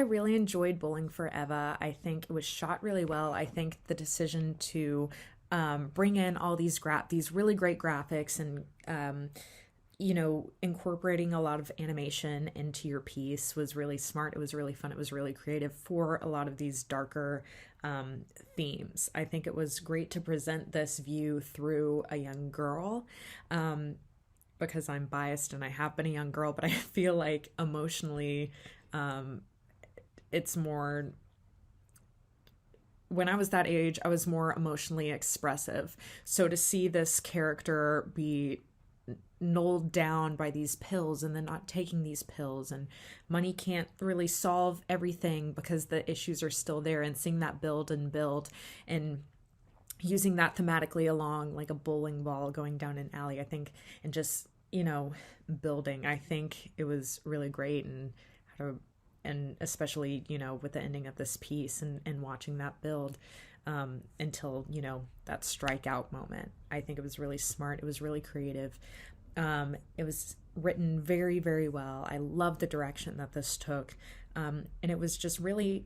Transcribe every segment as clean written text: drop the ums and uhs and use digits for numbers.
really enjoyed Bowling for Eva. I think it was shot really well. I think the decision to bring in all these really great graphics and incorporating a lot of animation into your piece was really smart. It was really fun. It was really creative for a lot of these darker themes. I think it was great to present this view through a young girl. Because I'm biased and I have been a young girl, but I feel like emotionally, it's more, when I was that age, I was more emotionally expressive. So to see this character be nulled down by these pills and then not taking these pills, and money can't really solve everything because the issues are still there, and seeing that build and build and using that thematically along like a bowling ball going down an alley, I think, and just, building, I think it was really great. And especially, with the ending of this piece and watching that build until, that strikeout moment. I think it was really smart. It was really creative. It was written very, very well. I love the direction that this took. And it was just really,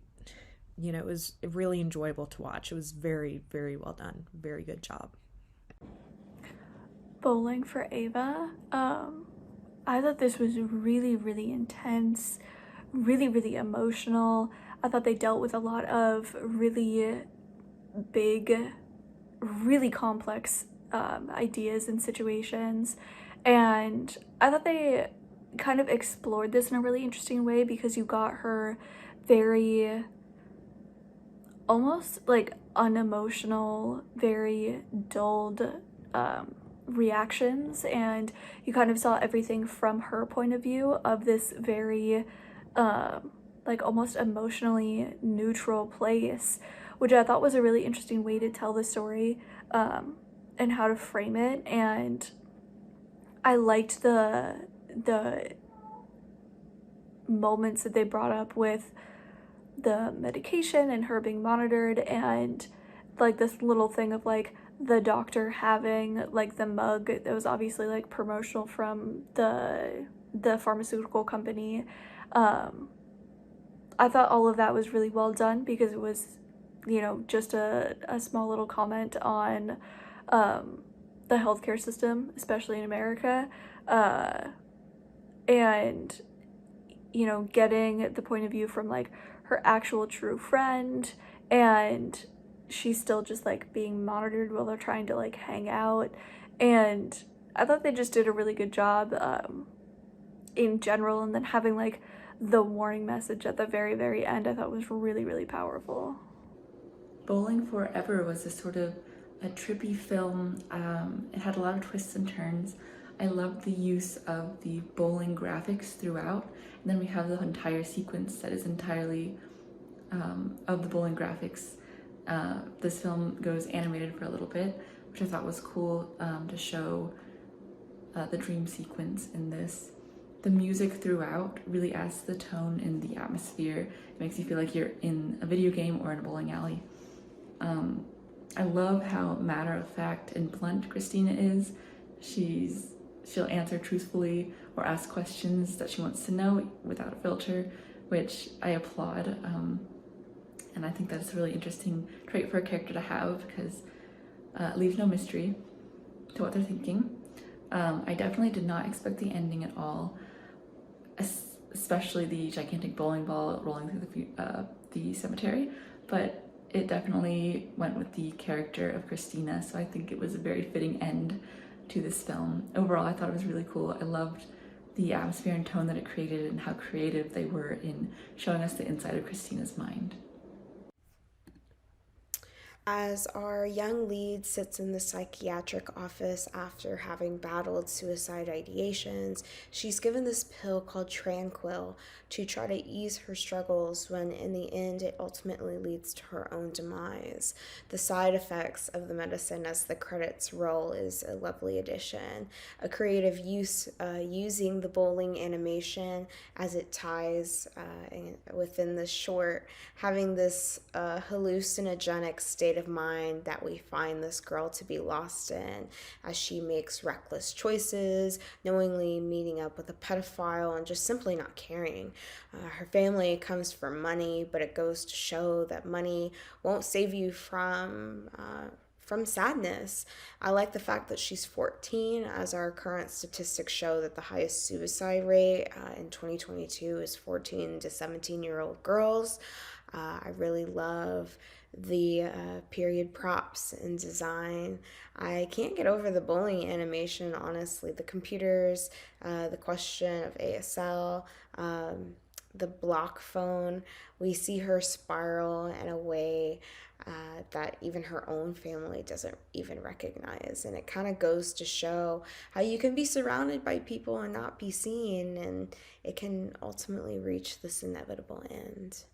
it was really enjoyable to watch. It was very, very well done. Very good job. Bowling for Ava. I thought this was really, really intense, really, really emotional. I thought they dealt with a lot of really big, really complex ideas and situations. And I thought they kind of explored this in a really interesting way, because you got her very almost like unemotional, very dulled reactions, and you kind of saw everything from her point of view of this very like almost emotionally neutral place, which I thought was a really interesting way to tell the story and how to frame it. And I liked the moments that they brought up with the medication and her being monitored, and like this little thing of like the doctor having like the mug that was obviously like promotional from the pharmaceutical company. I thought all of that was really well done, because it was, just a small little comment on the healthcare system, especially in America, and getting the point of view from like her actual true friend, and she's still just like being monitored while they're trying to like hang out. And I thought they just did a really good job in general, and then having like the warning message at the very, very end, I thought was really, really powerful. Bowling Forever was a sort of a trippy film. It had a lot of twists and turns. I loved the use of the bowling graphics throughout, and then we have the entire sequence that is entirely of the bowling graphics. This film goes animated for a little bit, which I thought was cool to show the dream sequence in this. The music throughout really adds to the tone and the atmosphere. It makes you feel like you're in a video game or in a bowling alley. I love how matter-of-fact and blunt Christina is. She'll answer truthfully or ask questions that she wants to know without a filter, which I applaud. And I think that's a really interesting trait for a character to have, because it leaves no mystery to what they're thinking. I definitely did not expect the ending at all, especially the gigantic bowling ball rolling through the cemetery, but it definitely went with the character of Christina, so I think it was a very fitting end to this film. Overall, I thought it was really cool. I loved the atmosphere and tone that it created, and how creative they were in showing us the inside of Christina's mind. As our young lead sits in the psychiatric office after having battled suicide ideations, she's given this pill called Tranquil to try to ease her struggles, when in the end it ultimately leads to her own demise. The side effects of the medicine as the credits roll is a lovely addition. A creative use using the bowling animation as it ties within the short, having this hallucinogenic state of mind that we find this girl to be lost in, as she makes reckless choices, knowingly meeting up with a pedophile and just simply not caring. Her family comes for money, but it goes to show that money won't save you from sadness. I like the fact that she's 14, as our current statistics show that the highest suicide rate in 2022 is 14 to 17-year-old girls. I really love the period props and design. I can't get over the bullying animation, honestly. The computers, the question of ASL, the block phone. We see her spiral in a way that even her own family doesn't even recognize. And it kind of goes to show how you can be surrounded by people and not be seen, and it can ultimately reach this inevitable end.